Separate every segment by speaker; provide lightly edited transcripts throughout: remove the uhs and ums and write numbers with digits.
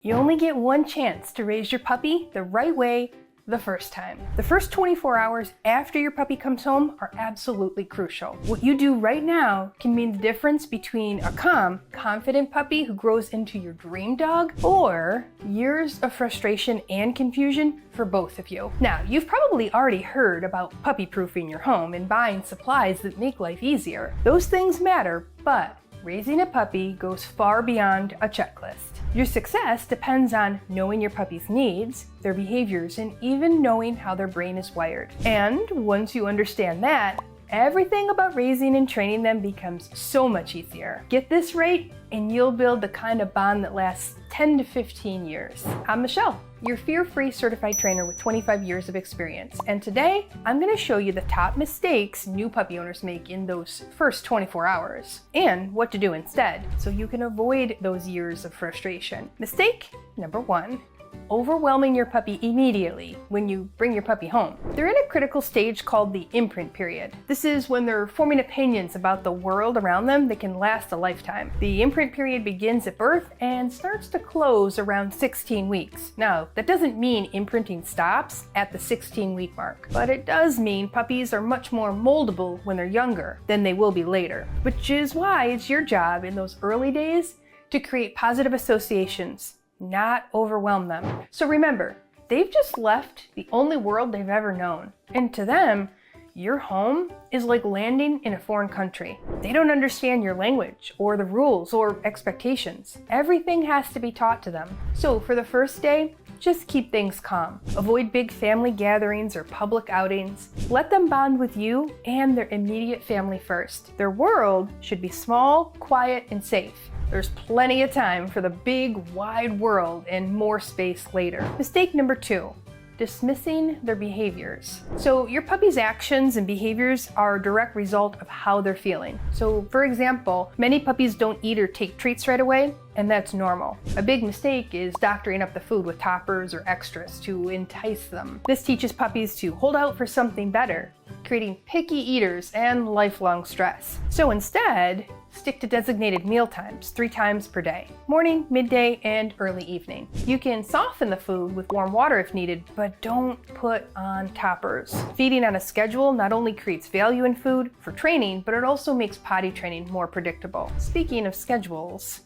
Speaker 1: You only get one chance to raise your puppy the right way the first time. The first 24 hours after your puppy comes home are absolutely crucial. What you do right now can mean the difference between a calm, confident puppy who grows into your dream dog, or years of frustration and confusion for both of you. Now, you've probably already heard about puppy-proofing your home and buying supplies that make life easier. Those things matter, but raising a puppy goes far beyond a checklist. Your success depends on knowing your puppy's needs, their behaviors, and even knowing how their brain is wired. And once you understand that, everything about raising and training them becomes so much easier. Get this right, and you'll build the kind of bond that lasts 10 to 15 years. I'm Michelle, your fear-free certified trainer with 25 years of experience. And today, I'm gonna show you the top mistakes new puppy owners make in those first 24 hours, and what to do instead, so you can avoid those years of frustration. Mistake number 1. Overwhelming your puppy immediately when you bring your puppy home. They're in a critical stage called the imprint period. This is when they're forming opinions about the world around them that can last a lifetime. The imprint period begins at birth and starts to close around 16 weeks. Now, that doesn't mean imprinting stops at the 16-week mark, but it does mean puppies are much more moldable when they're younger than they will be later, which is why it's your job in those early days to create positive associations, not overwhelm them. So remember, they've just left the only world they've ever known. And to them, your home is like landing in a foreign country. They don't understand your language or the rules or expectations. Everything has to be taught to them. So for the first day, just keep things calm. Avoid big family gatherings or public outings. Let them bond with you and their immediate family first. Their world should be small, quiet, and safe. There's plenty of time for the big, wide world and more space later. Mistake number 2. Dismissing their behaviors. So your puppy's actions and behaviors are a direct result of how they're feeling. So for example, many puppies don't eat or take treats right away, and that's normal. A big mistake is doctoring up the food with toppers or extras to entice them. This teaches puppies to hold out for something better, creating picky eaters and lifelong stress. So instead, stick to designated meal times 3 times per day: morning, midday, and early evening. You can soften the food with warm water if needed, but don't put on toppers. Feeding on a schedule not only creates value in food for training, but it also makes potty training more predictable. Speaking of schedules,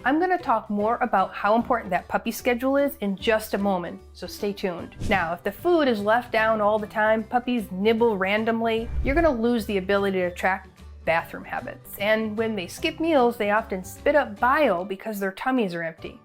Speaker 1: I'm going to talk more about how important that puppy schedule is in just a moment, so stay tuned. Now, if the food is left down all the time, puppies nibble randomly, you're going to lose the ability to track bathroom habits. And when they skip meals, they often spit up bile because their tummies are empty.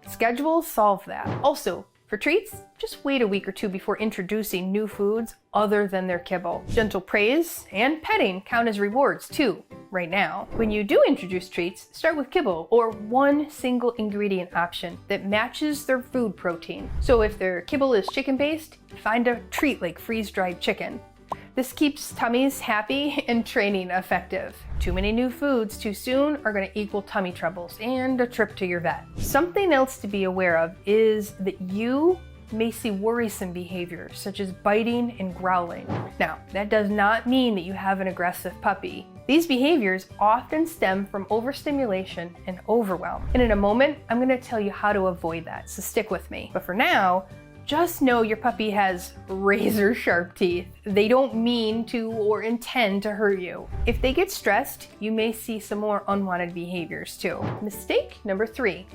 Speaker 1: Schedules solve that. Also, for treats, just wait a week or 2 before introducing new foods other than their kibble. Gentle praise and petting count as rewards too, right now. When you do introduce treats, start with kibble or one single ingredient option that matches their food protein. So if their kibble is chicken-based, find a treat like freeze-dried chicken. This keeps tummies happy and training effective. Too many new foods too soon are going to equal tummy troubles and a trip to your vet. Something else to be aware of is that you may see worrisome behaviors such as biting and growling. Now, that does not mean that you have an aggressive puppy. These behaviors often stem from overstimulation and overwhelm. And in a moment, I'm going to tell you how to avoid that, so stick with me. But for now, just know your puppy has razor sharp teeth. They don't mean to or intend to hurt you. If they get stressed, you may see some more unwanted behaviors too. Mistake number 3.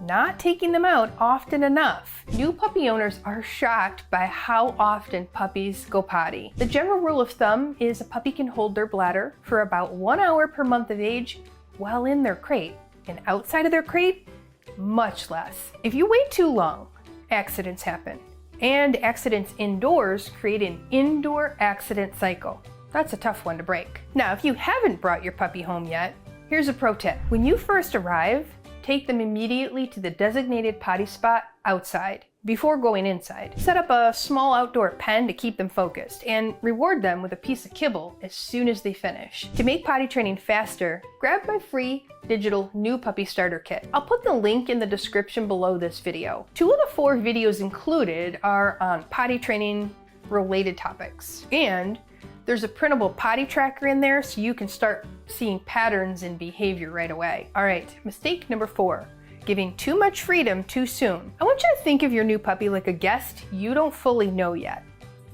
Speaker 1: Not taking them out often enough. New puppy owners are shocked by how often puppies go potty. The general rule of thumb is a puppy can hold their bladder for about 1 hour per month of age while in their crate, and outside of their crate, much less. If you wait too long, accidents happen. And accidents indoors create an indoor accident cycle. That's a tough one to break. Now, if you haven't brought your puppy home yet, here's a pro tip. When you first arrive, take them immediately to the designated potty spot outside before going inside. Set up a small outdoor pen to keep them focused and reward them with a piece of kibble as soon as they finish. To make potty training faster, grab my free digital new puppy starter kit. I'll put the link in the description below this video. 2 of the 4 videos included are on potty training related topics, and there's a printable potty tracker in there so you can start seeing patterns in behavior right away. All right, mistake number 4. giving too much freedom too soon. I want you to think of your new puppy like a guest you don't fully know yet.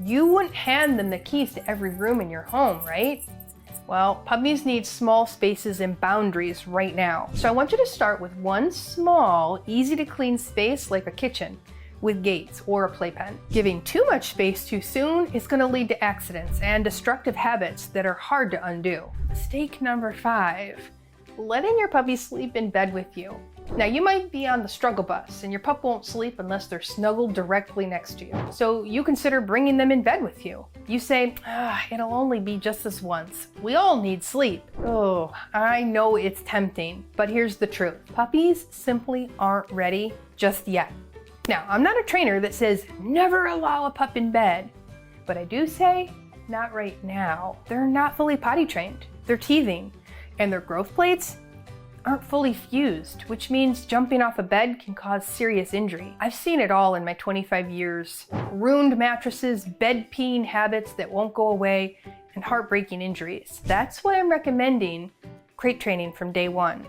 Speaker 1: You wouldn't hand them the keys to every room in your home, right? Well, puppies need small spaces and boundaries right now. So I want you to start with one small, easy to clean space like a kitchen with gates or a playpen. Giving too much space too soon is going to lead to accidents and destructive habits that are hard to undo. Mistake number 5, letting your puppy sleep in bed with you. Now, you might be on the struggle bus and your pup won't sleep unless they're snuggled directly next to you. So you consider bringing them in bed with you. You say, it'll only be just this once. We all need sleep. Oh, I know it's tempting, but here's the truth. Puppies simply aren't ready just yet. Now, I'm not a trainer that says never allow a pup in bed, but I do say not right now. They're not fully potty trained. They're teething, and their growth plates aren't fully fused, which means jumping off a bed can cause serious injury. I've seen it all in my 25 years. Ruined mattresses, bed peeing habits that won't go away, and heartbreaking injuries. That's why I'm recommending crate training from day one.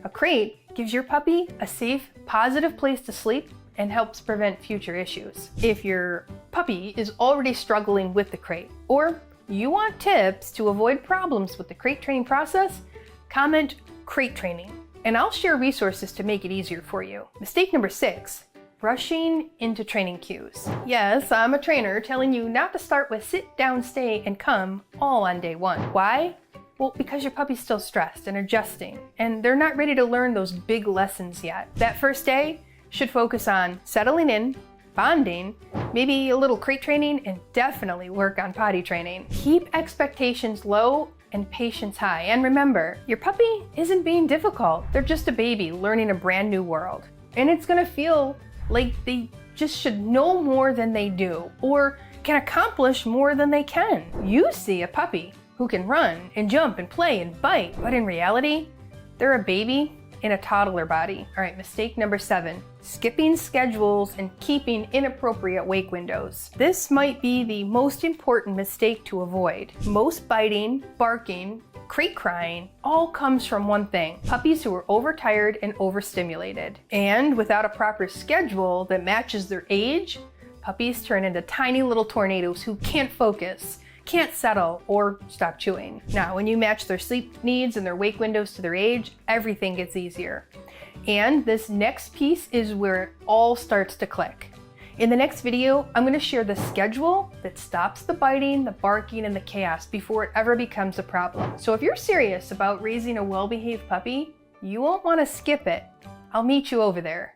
Speaker 1: A crate gives your puppy a safe, positive place to sleep and helps prevent future issues. If your puppy is already struggling with the crate, or you want tips to avoid problems with the crate training process, comment crate training, and I'll share resources to make it easier for you. Mistake number 6, rushing into training cues. Yes, I'm a trainer telling you not to start with sit, down, stay, and come all on day 1. Why? Well, because your puppy's still stressed and adjusting, and they're not ready to learn those big lessons yet. That first day should focus on settling in, bonding, maybe a little crate training, and definitely work on potty training. Keep expectations low and patience high. And remember, your puppy isn't being difficult. They're just a baby learning a brand new world. And it's gonna feel like they just should know more than they do, or can accomplish more than they can. You see a puppy who can run and jump and play and bite, but in reality, they're a baby in a toddler body. All right, mistake number 7, skipping schedules and keeping inappropriate wake windows. This might be the most important mistake to avoid. Most biting, barking, crate crying all comes from one thing: puppies who are overtired and overstimulated. And without a proper schedule that matches their age, puppies turn into tiny little tornadoes who can't focus, can't settle, or stop chewing. Now, when you match their sleep needs and their wake windows to their age, everything gets easier. And this next piece is where it all starts to click. In the next video, I'm going to share the schedule that stops the biting, the barking, and the chaos before it ever becomes a problem. So if you're serious about raising a well-behaved puppy, you won't want to skip it. I'll meet you over there.